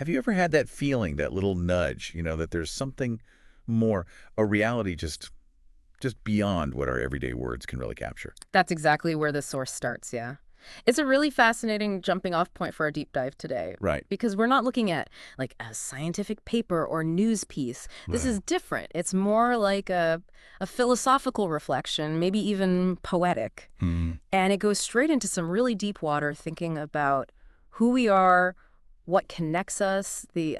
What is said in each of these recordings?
Have you ever had that feeling, that little nudge, that there's something more, a reality just beyond what our everyday words can really capture? That's exactly where the source starts, yeah. It's a really fascinating jumping off point for our deep dive today, Right. because we're not looking at like a scientific paper or news piece. This Right. is different. It's more like a philosophical reflection, maybe even poetic. Hmm. And it goes straight into some really deep water thinking about who we are, what connects us, the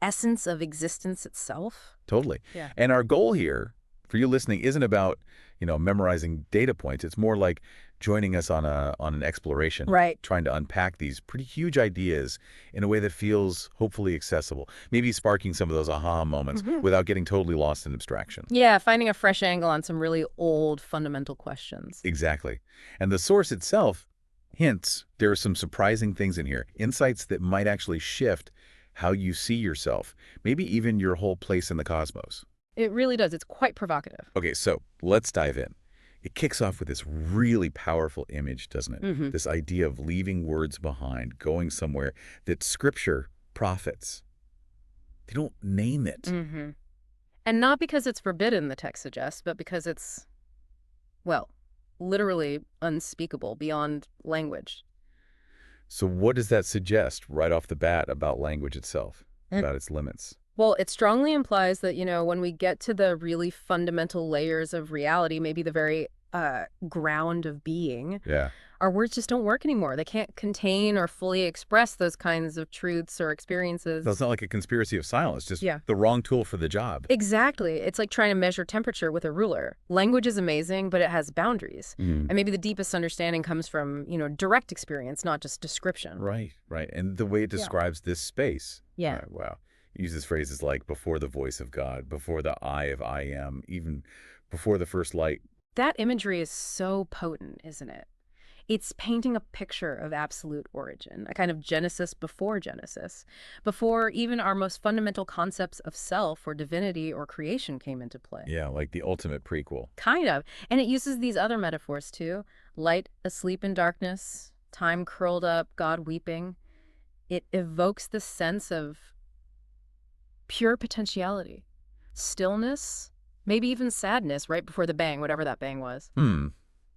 essence of existence itself. Totally. Yeah. And our goal here for you listening isn't about, memorizing data points. It's more like joining us on an exploration, Right. trying to unpack these pretty huge ideas in a way that feels hopefully accessible, maybe sparking some of those aha moments without getting totally lost in abstraction. Yeah, finding a fresh angle on some really old fundamental questions. Exactly. And the source itself hints there are some surprising things in here, insights that might actually shift how you see yourself, maybe even your whole place in the cosmos. It really does. It's quite provocative. Okay, so let's dive in. It kicks off with this really powerful image, doesn't it? Hmm. This idea of leaving words behind, going somewhere that Scripture prophets. They don't name it. Hmm. And not because it's forbidden, the text suggests, but because it's, well, literally unspeakable beyond language. So what does that suggest right off the bat about language itself, about its limits? Well, it strongly implies that, when we get to the really fundamental layers of reality, maybe the very ground of being, Yeah. our words just don't work anymore. They can't contain or fully express those kinds of truths or So it's experiences. not like a conspiracy of silence, just Yeah. the wrong tool for the job. Exactly. It's like trying to measure temperature with a ruler. Language is amazing, but it has boundaries. Mm. And maybe the deepest understanding comes from, direct experience, not just description. Right, right. And the way it Yeah. describes this space. Yeah. Wow. It uses phrases like before the voice of God, before the eye of I am, even before the first light. That imagery is so potent, isn't it? It's painting a picture of absolute origin, a kind of Genesis before Genesis, before even our most fundamental concepts of self or divinity or creation came into play. Yeah, like the ultimate prequel. Kind of. And it uses these other metaphors too: light asleep in darkness, time curled up, God weeping. It evokes the sense of pure potentiality, stillness, maybe even sadness right before the bang, whatever that bang was.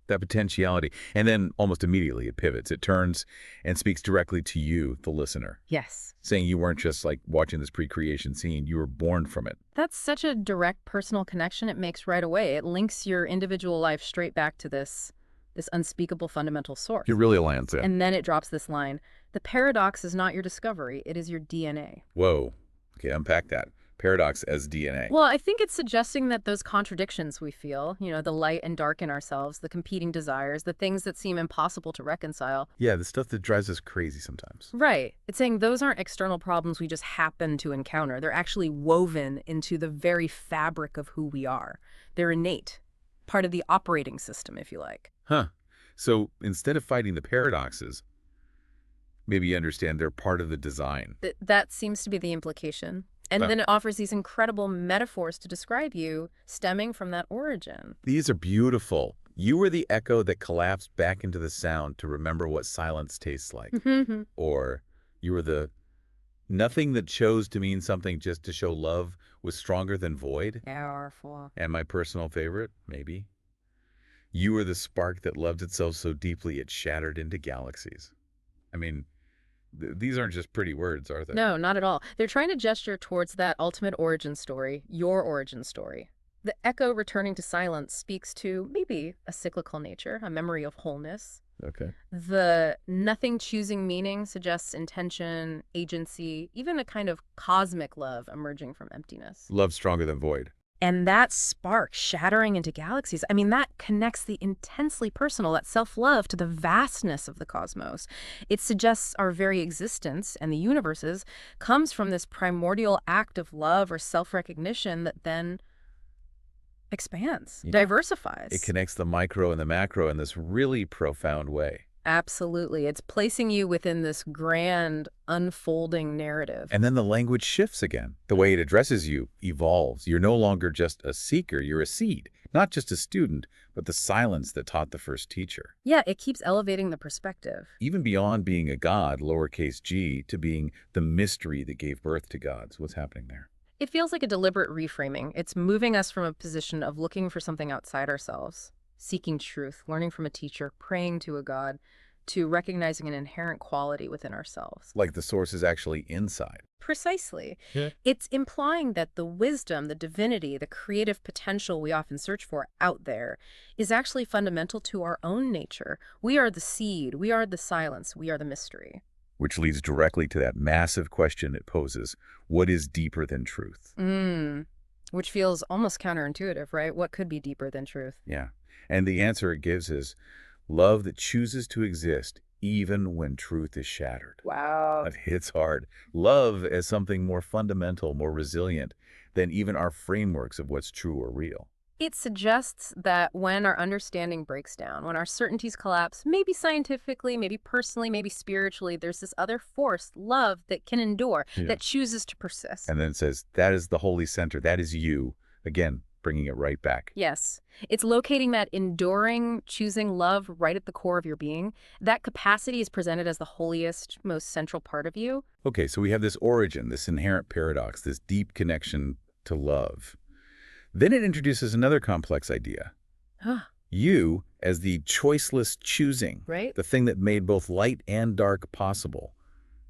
That potentiality. And then almost immediately it pivots. It turns and speaks directly to you, the listener, Yes. saying you weren't just like watching this pre-creation scene. You were born from it. That's such a direct personal connection it makes right away. It links your individual life straight back to this unspeakable fundamental source. It really lands in. And then it drops this line: the paradox is not your discovery, it is your DNA. Whoa. Okay, unpack that. Paradox as DNA. Well, I think it's suggesting that those contradictions we feel, the light and dark in ourselves, the competing desires, the things that seem impossible to reconcile. Yeah, the stuff that drives us crazy sometimes. Right. It's saying those aren't external problems we just happen to encounter. They're actually woven into the very fabric of who we are. They're innate, part of the operating system, if you like. Huh. So instead of fighting the paradoxes, maybe you understand they're part of the design. That seems to be the implication. And Well, then it offers these incredible metaphors to describe you stemming from that origin. these are beautiful. You were the echo that collapsed back into the sound to remember what silence tastes like. Or you were the nothing that chose to mean something just to show love was stronger than void. Powerful. And my personal favorite, maybe. You were the spark that loved itself so deeply it shattered into galaxies. I mean, these aren't just pretty words, are they? No, not at all. They're trying to gesture towards that ultimate origin story, your origin story. The echo returning to silence speaks to maybe a cyclical nature, a memory of wholeness. Okay. The nothing choosing meaning suggests intention, agency, even a kind of cosmic love emerging from emptiness. Love stronger than void. And that spark shattering into galaxies, I mean, that connects the intensely personal, that self-love, to the vastness of the cosmos. It suggests our very existence and the universes comes from this primordial act of love or self-recognition that then expands, Yeah. diversifies. It connects the micro and the macro in this really profound way. Absolutely. It's placing you within this grand, unfolding narrative. And then the language shifts again. The way it addresses you evolves. You're no longer just a seeker, you're a seed, Not just a student, but the silence that taught the first teacher. Yeah, it keeps elevating the perspective. Even beyond being a god, lowercase g, to being the mystery that gave birth to gods. What's happening there? It feels like a deliberate reframing. It's moving us from a position of looking for something outside ourselves, seeking truth, learning from a teacher, praying to a god, to recognizing an inherent quality within ourselves. Like the source is actually inside. Precisely. Yeah. It's implying that the wisdom, the divinity, the creative potential we often search for out there is actually fundamental to our own nature. We are the seed, we are the silence, we are the mystery. Which leads directly to that massive question it poses. What is deeper than truth? Which feels almost counterintuitive, right? What could be deeper than truth? Yeah. And the answer it gives is love that chooses to exist even when truth is shattered. Wow. That hits hard. Love as something more fundamental, more resilient than even our frameworks of what's true or real. It suggests that when our understanding breaks down, when our certainties collapse, maybe scientifically, maybe personally, maybe spiritually, there's this other force, love, that can endure, Yeah. that chooses to persist. And then it says, that is the holy center. That is you. Again, bringing it right back. Yes. It's locating that enduring, choosing love right at the core of your being. That capacity is presented as the holiest, most central part of you. Okay, so we have this origin, this inherent paradox, this deep connection to love. Then it introduces another complex idea. You as the choiceless choosing, Right? the thing that made both light and dark possible.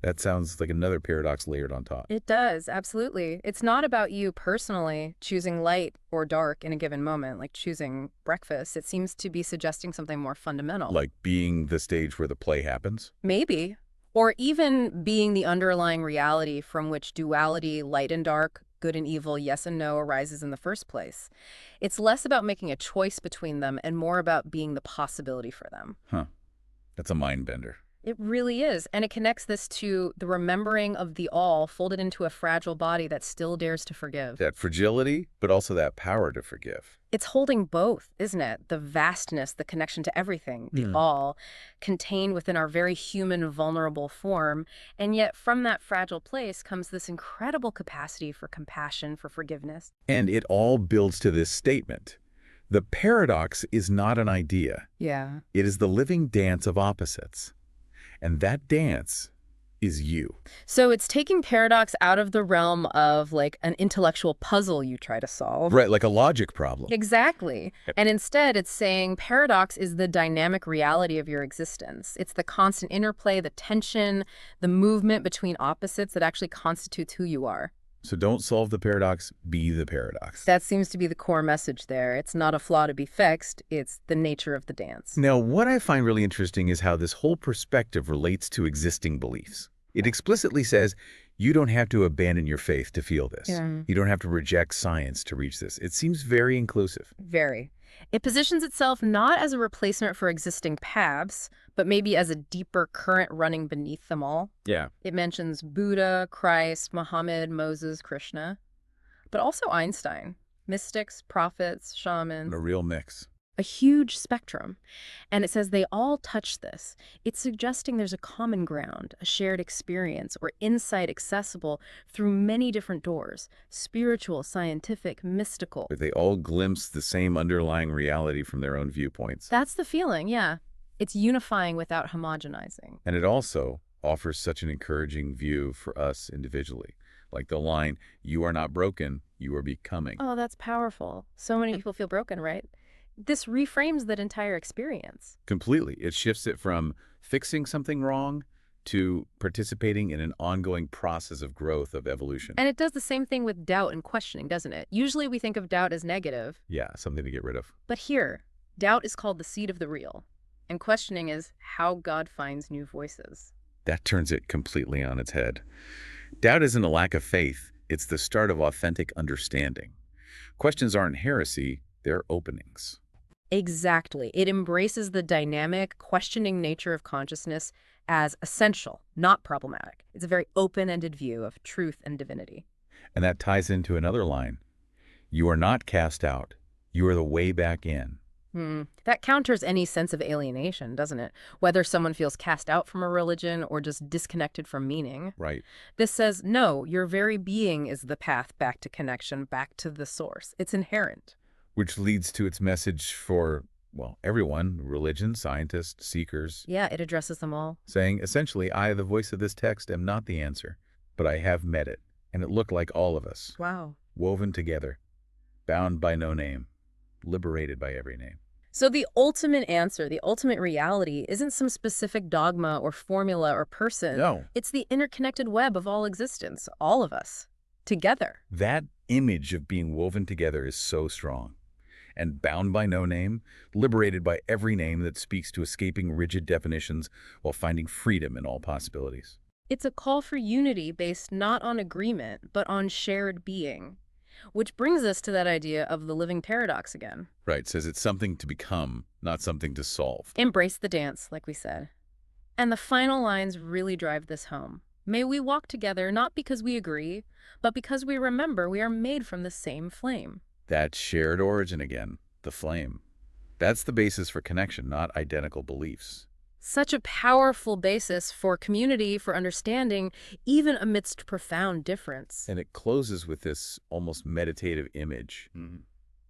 That sounds like another paradox layered on top. It does, absolutely. It's not about you personally choosing light or dark in a given moment, like choosing breakfast. It seems to be suggesting something more fundamental. Like being the stage where the play happens? Maybe. Or even being the underlying reality from which duality, light and dark, good and evil, yes and no, arises in the first place. It's less about making a choice between them and more about being the possibility for them. Huh. That's a mind bender. It really is. And it connects this to the remembering of the all folded into a fragile body that still dares to forgive. That fragility, but also that power to forgive. It's holding both, isn't it? The vastness, the connection to everything, the all, contained within our very human, vulnerable form. And yet from that fragile place comes this incredible capacity for compassion, for forgiveness. And it all builds to this statement. The paradox is not an idea. Yeah. It is the living dance of opposites. And that dance is you. So it's taking paradox out of the realm of like an intellectual puzzle you try to solve. Right, like a logic problem. Exactly. And instead it's saying paradox is the dynamic reality of your existence. It's the constant interplay, the tension, the movement between opposites that actually constitutes who you are. So don't solve the paradox, be the paradox. That seems to be the core message there. It's not a flaw to be fixed, it's the nature of the dance. Now, what I find really interesting is how this whole perspective relates to existing beliefs. It explicitly says you don't have to abandon your faith to feel this. Yeah. You don't have to reject science to reach this. It seems very inclusive. Very. It positions itself not as a replacement for existing paths, but maybe as a deeper current running beneath them all. Yeah. It mentions Buddha, Christ, Muhammad, Moses, Krishna, but also Einstein, mystics, prophets, shamans, A real mix. a huge spectrum. And it says they all touch this. It's suggesting there's a common ground, a shared experience, or insight accessible through many different doors, spiritual, scientific, mystical. But they all glimpse the same underlying reality from their own viewpoints. That's the feeling, yeah. It's unifying without homogenizing. And it also offers such an encouraging view for us individually. Like the line, you are not broken, you are becoming. Oh, that's powerful. So many people feel broken, right? This reframes that entire experience. Completely. It shifts it from fixing something wrong to participating in an ongoing process of growth, of evolution. And it does the same thing with doubt and questioning, doesn't it? Usually we think of doubt as negative, Yeah, something to get rid of. but here, doubt is called the seed of the real. And questioning is how God finds new voices. That turns it completely on its head. Doubt isn't a lack of faith. It's the start of authentic understanding. Questions aren't heresy, they're openings. Exactly. It embraces the dynamic, questioning nature of consciousness as essential, not problematic. It's a very open-ended view of truth and divinity. And that ties into another line. You are not cast out. You are the way back in. That counters any sense of alienation, doesn't it? Whether someone feels cast out from a religion or just disconnected from meaning. Right. This says, no, your very being is the path back to connection, back to the source. It's inherent. which leads to its message for, well, everyone, religion, scientists, seekers, Yeah, it addresses them all. saying, essentially, I, the voice of this text, am not the answer, but I have met it, and it looked like all of us, Wow. woven together, bound by no name, liberated by every name. So the ultimate answer, the ultimate reality, isn't some specific dogma or formula or person. No, It's the interconnected web of all existence, all of us, together. that image of being woven together is so strong. And bound by no name, liberated by every name that speaks to escaping rigid definitions while finding freedom in all possibilities. It's a call for unity based not on agreement, but on shared being. Which brings us to that idea of the living paradox again. Right, says it's something to become, not something to solve. Embrace the dance, like we said. And the final lines really drive this home. May we walk together not because we agree, but because we remember we are made from the same flame. That shared origin again, the flame. That's the basis for connection, not identical beliefs. Such a powerful basis for community, for understanding, even amidst profound difference. And it closes with this almost meditative image,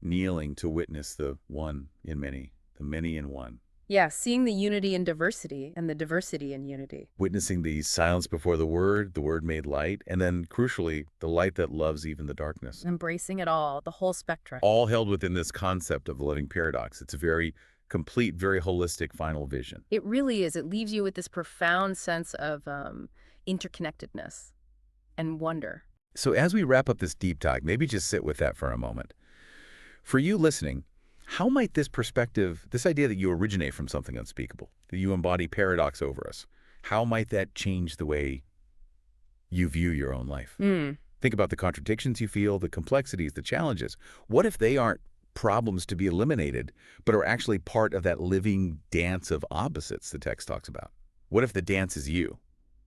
kneeling to witness the one in many, the many in one. Yeah, seeing the unity in diversity and the diversity in unity. Witnessing the silence before the word made light, and then, crucially, the light that loves even the darkness. Embracing it all, the whole spectrum. All held within this concept of the living paradox. It's a very complete, very holistic final vision. It really is. It leaves you with this profound sense of interconnectedness and wonder. So as we wrap up this deep talk, maybe just sit with that for a moment. For you listening, how might this perspective, this idea that you originate from something unspeakable, that you embody paradox over us, how might that change the way you view your own life? Think about the contradictions you feel, the complexities, the challenges. What if they aren't problems to be eliminated, but are actually part of that living dance of opposites the text talks about? What if the dance is you?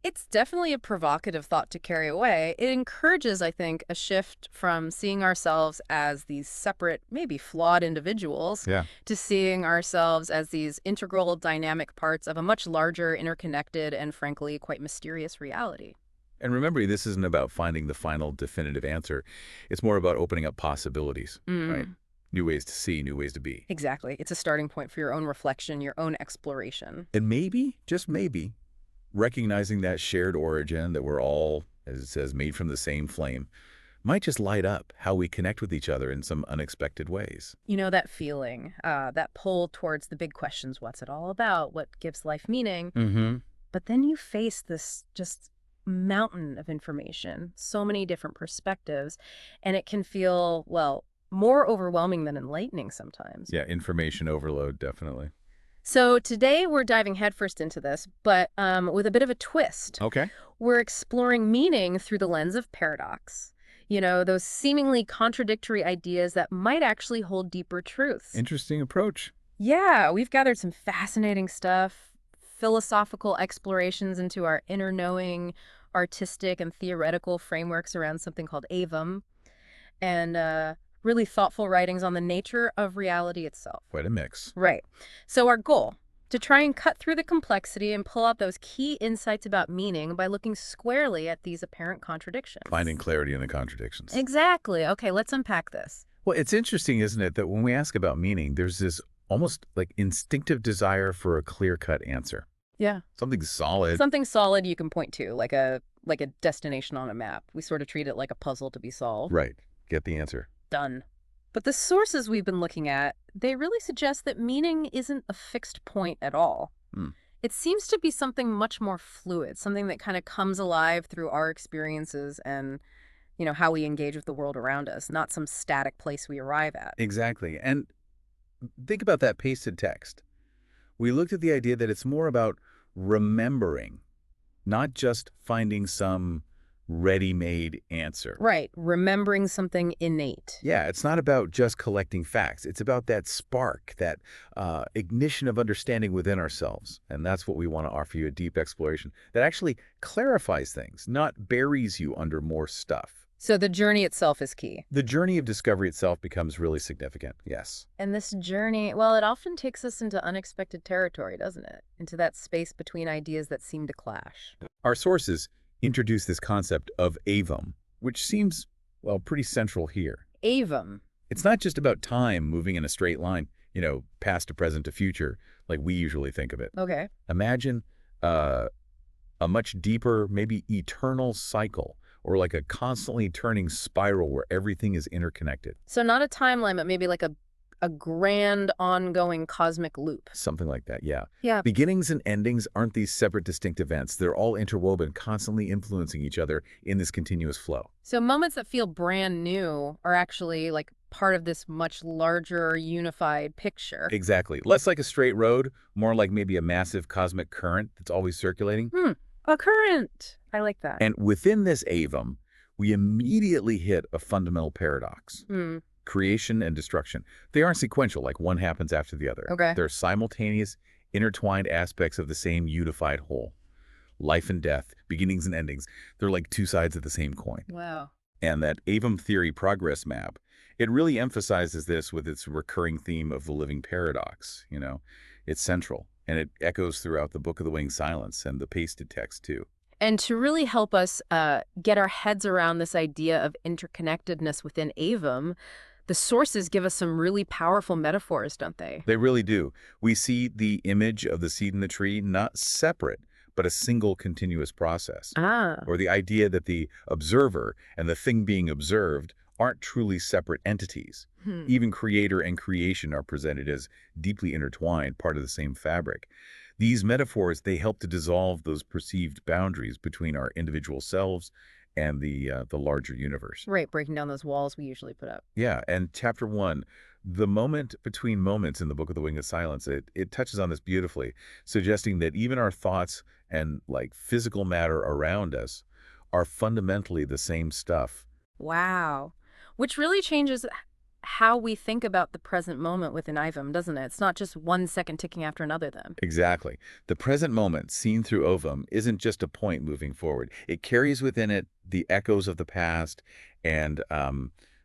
It's definitely a provocative thought to carry away. It encourages, I think, a shift from seeing ourselves as these separate, maybe flawed individuals, Yeah. to seeing ourselves as these integral, dynamic parts of a much larger, interconnected, and frankly, quite mysterious reality. And remember, this isn't about finding the final definitive answer. It's more about opening up possibilities, right? New ways to see, new ways to be. Exactly. It's a starting point for your own reflection, your own exploration. And maybe, just maybe, recognizing that shared origin that we're all, as it says, made from the same flame, might just light up how we connect with each other in some unexpected ways. You know, that feeling, that pull towards the big questions, what's it all about? What gives life meaning? But then you face this just mountain of information, so many different perspectives, and it can feel, well, more overwhelming than enlightening sometimes. Yeah, information overload, definitely. So today we're diving headfirst into this, but with a bit of a twist. Okay. We're exploring meaning through the lens of paradox. You know, those seemingly contradictory ideas that might actually hold deeper truths. Interesting approach. Yeah, we've gathered some fascinating stuff, philosophical explorations into our inner knowing, artistic and theoretical frameworks around something called avum, and really thoughtful writings on the nature of reality itself. Quite a mix. Right. So our goal, to try and cut through the complexity and pull out those key insights about meaning by looking squarely at these apparent contradictions. Finding clarity in the contradictions. Exactly. Okay, let's unpack this. Well, it's interesting, isn't it, that when we ask about meaning, there's this almost like instinctive desire for a clear-cut answer. Yeah. Something solid. Something solid you can point to, like a destination on a map. We sort of treat it like a puzzle to be solved. Right. Get the answer. Done. But the sources we've been looking at, they really suggest that meaning isn't a fixed point at all. It seems to be something much more fluid, something that kind of comes alive through our experiences and, you know, how we engage with the world around us, not some static place we arrive at. Exactly. And think about that pasted text. We looked at the idea that it's more about remembering, not just finding some ready-made answer. Right. Remembering something innate. Yeah, it's not about just collecting facts. It's about that spark, that ignition of understanding within ourselves. And that's what we want to offer you, a deep exploration that actually clarifies things, not buries you under more stuff. So the journey itself is key. The journey of discovery itself becomes really significant, yes. And this journey, well, it often takes us into unexpected territory, doesn't it? Into that space between ideas that seem to clash. Our sources introduce this concept of avum, which seems, well, pretty central here. Avum. It's not just about time moving in a straight line, past to present to future, like we usually think of it. Okay. Imagine uh, a much deeper, maybe eternal cycle, or like a constantly turning spiral where everything is interconnected. So not a timeline, but maybe like a grand ongoing cosmic loop. Something like that, yeah. Yeah. Beginnings and endings aren't these separate, distinct events. They're all interwoven, constantly influencing each other in this continuous flow. So moments that feel brand new are actually like part of this much larger unified picture. Exactly. Less like a straight road, more like maybe a massive cosmic current that's always circulating. A current. I like that. And within this avum, we immediately hit a fundamental paradox. Hmm. Creation and destruction. They aren't sequential, like one happens after the other. Okay. They're simultaneous, intertwined aspects of the same unified whole. Life and death, beginnings and endings, they're like two sides of the same coin. Wow. And that avum theory progress map, it really emphasizes this with its recurring theme of the living paradox. It's central, and it echoes throughout the Book of the Winged Silence and the pasted text, too. And to really help us get our heads around this idea of interconnectedness within Avum, the sources give us some really powerful metaphors, don't they? They really do. We see the image of the seed in the tree not separate, but a single continuous process. Ah. Or the idea that the observer and the thing being observed aren't truly separate entities. Even creator and creation are presented as deeply intertwined, part of the same fabric. These metaphors, they help to dissolve those perceived boundaries between our individual selves and the larger universe. Right, breaking down those walls we usually put up. Yeah, and chapter 1, the moment between moments in the Book of the Winged Silence, it touches on this beautifully, suggesting that even our thoughts and like physical matter around us are fundamentally the same stuff. Wow. Which really changes how we think about the present moment within Ivum, doesn't it? It's not just 1 second ticking after another then. Exactly. The present moment, seen through ovum, isn't just a point moving forward. It carries within it the echoes of the past and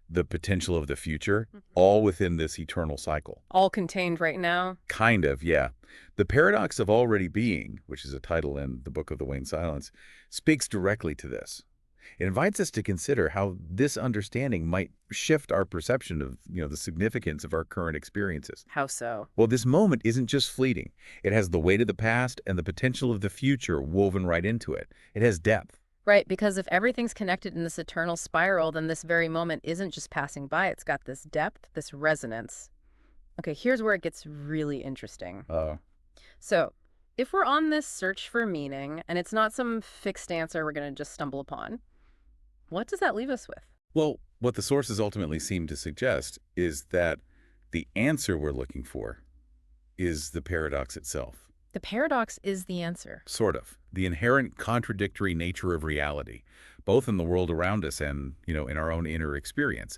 the potential of the future, all within this eternal cycle. All contained right now. Kind of, yeah. The paradox of already being, which is a title in the Book of the Winged Silence, speaks directly to this. It invites us to consider how this understanding might shift our perception of, the significance of our current experiences. How so? Well, this moment isn't just fleeting. It has the weight of the past and the potential of the future woven right into it. It has depth. Right, because if everything's connected in this eternal spiral, then this very moment isn't just passing by. It's got this depth, this resonance. Okay, here's where it gets really interesting. So, if we're on this search for meaning, and it's not some fixed answer we're going to just stumble upon, what does that leave us with? Well, what the sources ultimately seem to suggest is that the answer we're looking for is the paradox itself. The paradox is the answer. Sort of. The inherent contradictory nature of reality, both in the world around us and, in our own inner experience.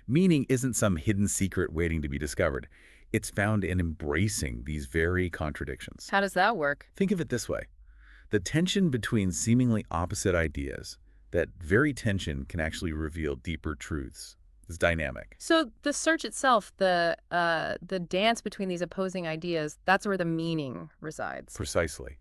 Meaning isn't some hidden secret waiting to be discovered. It's found in embracing these very contradictions. How does that work? Think of it this way. The tension between seemingly opposite ideas, that very tension can actually reveal deeper truths. It's dynamic. So the search itself, the dance between these opposing ideas, that's where the meaning resides. Precisely.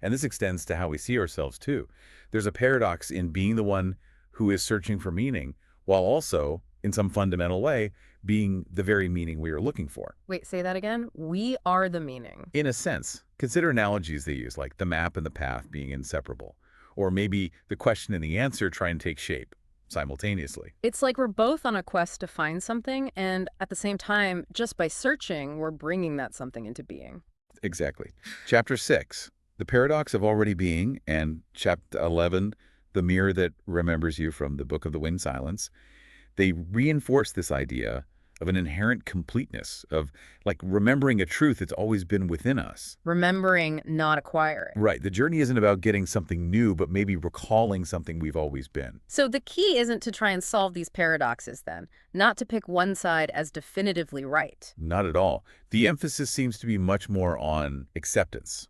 And this extends to how we see ourselves, too. There's a paradox in being the one who is searching for meaning, while also, in some fundamental way, being the very meaning we are looking for. Wait, say that again? We are the meaning. In a sense, consider analogies they use, like the map and the path being inseparable. Or maybe the question and the answer try and take shape simultaneously. It's like we're both on a quest to find something, and at the same time, just by searching, we're bringing that something into being. Exactly. Chapter 6, the paradox of already being, and Chapter 11, the mirror that remembers you from the Book of the Winged Silence, they reinforce this idea of an inherent completeness, of like remembering a truth that's always been within us. Remembering, not acquiring. Right. The journey isn't about getting something new, but maybe recalling something we've always been. So the key isn't to try and solve these paradoxes then, not to pick one side as definitively right. Not at all. The emphasis seems to be much more on acceptance,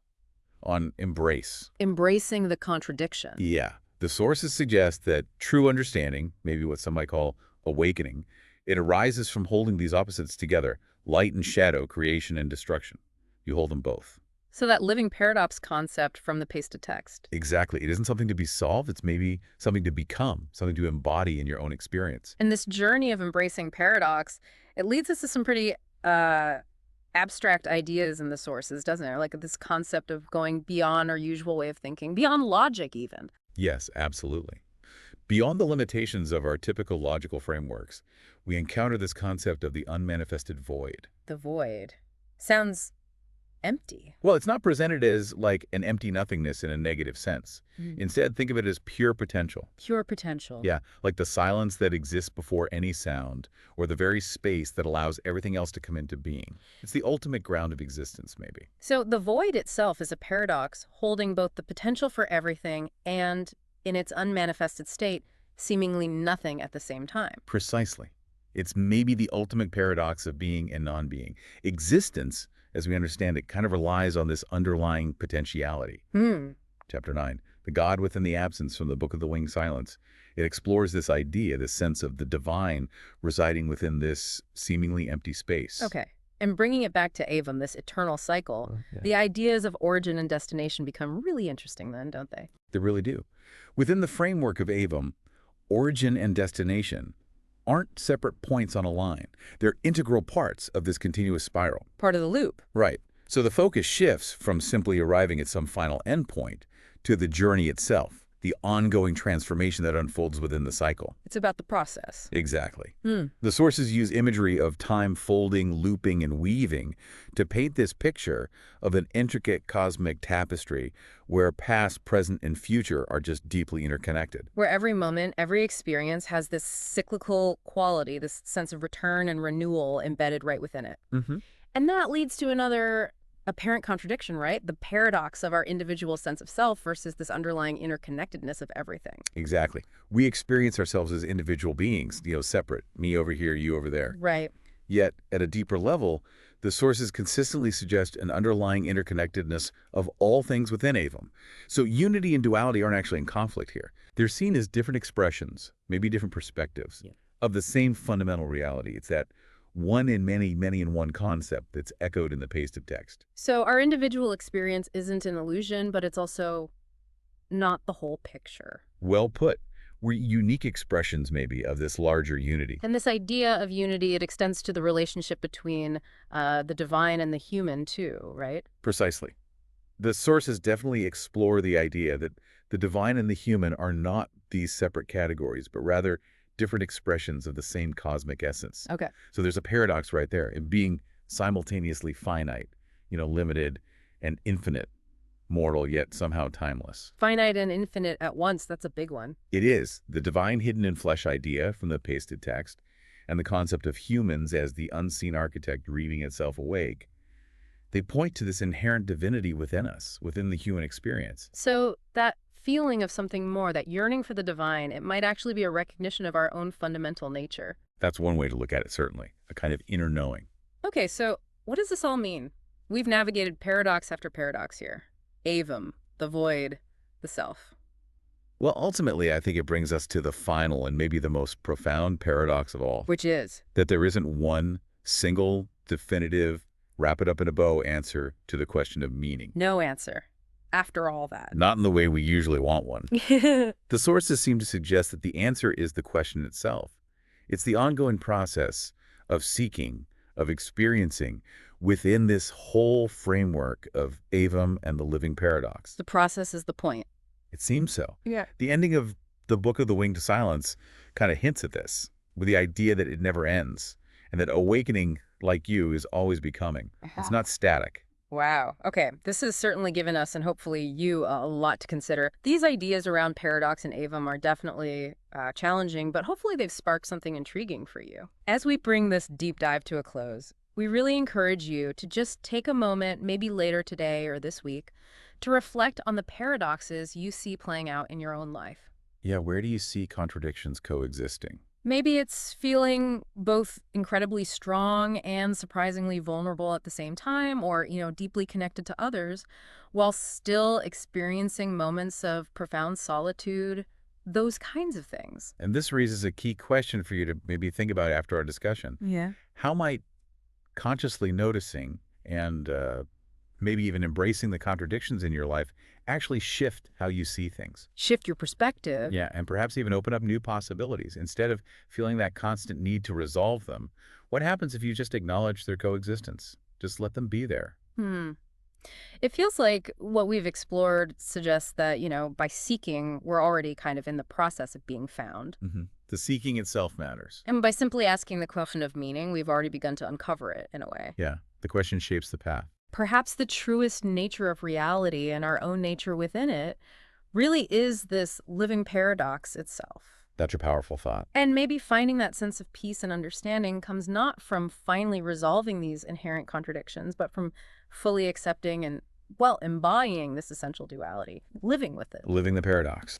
on embrace. Embracing the contradiction. Yeah. The sources suggest that true understanding, maybe what some might call awakening, it arises from holding these opposites together, light and shadow, creation and destruction. You hold them both. So that living paradox concept from the paste to text. Exactly. It isn't something to be solved. It's maybe something to become, something to embody in your own experience. And this journey of embracing paradox, it leads us to some pretty uh, abstract ideas in the sources, doesn't it? Like this concept of going beyond our usual way of thinking, beyond logic even. Yes, absolutely. Beyond the limitations of our typical logical frameworks, we encounter this concept of the unmanifested void. The void sounds empty. Well, it's not presented as like an empty nothingness in a negative sense. Mm. Instead, think of it as pure potential. Pure potential. Yeah, like the silence that exists before any sound, or the very space that allows everything else to come into being. It's the ultimate ground of existence, maybe. So the void itself is a paradox holding both the potential for everything and, in its unmanifested state, seemingly nothing at the same time. Precisely. It's maybe the ultimate paradox of being and non-being. Existence, as we understand it, kind of relies on this underlying potentiality. Hmm. Chapter 9, The God Within the Absence from the Book of the Winged Silence. It explores this idea, this sense of the divine residing within this seemingly empty space. Okay. And bringing it back to Avum, this eternal cycle, Yeah. the ideas of origin and destination become really interesting then, don't they? They really do. Within the framework of Avum, origin and destination aren't separate points on a line. They're integral parts of this continuous spiral. Part of the loop. Right. So the focus shifts from simply arriving at some final endpoint to the journey itself, the ongoing transformation that unfolds within the cycle. It's about the process. Exactly. Hmm. The sources use imagery of time folding, looping, and weaving to paint this picture of an intricate cosmic tapestry where past, present, and future are just deeply interconnected. Where every moment, every experience has this cyclical quality, this sense of return and renewal embedded right within it. Mm-hmm. And that leads to another apparent contradiction, right? The paradox of our individual sense of self versus this underlying interconnectedness of everything. Exactly. We experience ourselves as individual beings, separate, me over here, you over there. Right. Yet, at a deeper level, the sources consistently suggest an underlying interconnectedness of all things within Avum. So unity and duality aren't actually in conflict here. They're seen as different expressions, maybe different perspectives, of the same fundamental reality. It's that one in many, many in one concept that's echoed in the paste of text. So our individual experience isn't an illusion, but it's also not the whole picture. Well put. We're unique expressions, maybe, of this larger unity. And this idea of unity, it extends to the relationship between the divine and the human too, right? Precisely. The sources definitely explore the idea that the divine and the human are not these separate categories, but rather different expressions of the same cosmic essence. Okay. So there's a paradox right there in being simultaneously finite, limited, and infinite, mortal yet somehow timeless. Finite and infinite at once, that's a big one. It is the divine hidden in flesh idea from the pasted text and the concept of humans as the unseen architect reading itself awake. They point to this inherent divinity within us, within the human experience. So that feeling of something more, that yearning for the divine, it might actually be a recognition of our own fundamental nature. That's one way to look at it, certainly, a kind of inner knowing. Okay, so what does this all mean? We've navigated paradox after paradox here. Avum, the void, the self. Well, ultimately, I think it brings us to the final and maybe the most profound paradox of all. Which is? That there isn't one single, definitive, wrap it up in a bow answer to the question of meaning. No answer. After all that. Not in the way we usually want one. The sources seem to suggest that the answer is the question itself. It's the ongoing process of seeking, of experiencing within this whole framework of Avum and the living paradox. The process is the point. It seems so. Yeah. The ending of the Book of the Winged Silence kind of hints at this, with the idea that it never ends, and that awakening, like you, is always becoming. It's not static. Wow. Okay. This has certainly given us, and hopefully you, a lot to consider. These ideas around paradox and Avum are definitely challenging, but hopefully they've sparked something intriguing for you. As we bring this deep dive to a close, we really encourage you to just take a moment, maybe later today or this week, to reflect on the paradoxes you see playing out in your own life. Yeah, where do you see contradictions coexisting? Maybe it's feeling both incredibly strong and surprisingly vulnerable at the same time, or, deeply connected to others, while still experiencing moments of profound solitude, those kinds of things. And this raises a key question for you to maybe think about after our discussion. Yeah. How might consciously noticing and maybe even embracing the contradictions in your life, actually shift how you see things. Shift your perspective. Yeah, and perhaps even open up new possibilities. Instead of feeling that constant need to resolve them, what happens if you just acknowledge their coexistence? Just let them be there. Hmm. It feels like what we've explored suggests that, by seeking, we're already kind of in the process of being found. The seeking itself matters. And by simply asking the question of meaning, we've already begun to uncover it in a way. Yeah, the question shapes the path. Perhaps the truest nature of reality and our own nature within it really is this living paradox itself. That's a powerful thought. And maybe finding that sense of peace and understanding comes not from finally resolving these inherent contradictions, but from fully accepting and, well, embodying this essential duality, living with it. Living the paradox.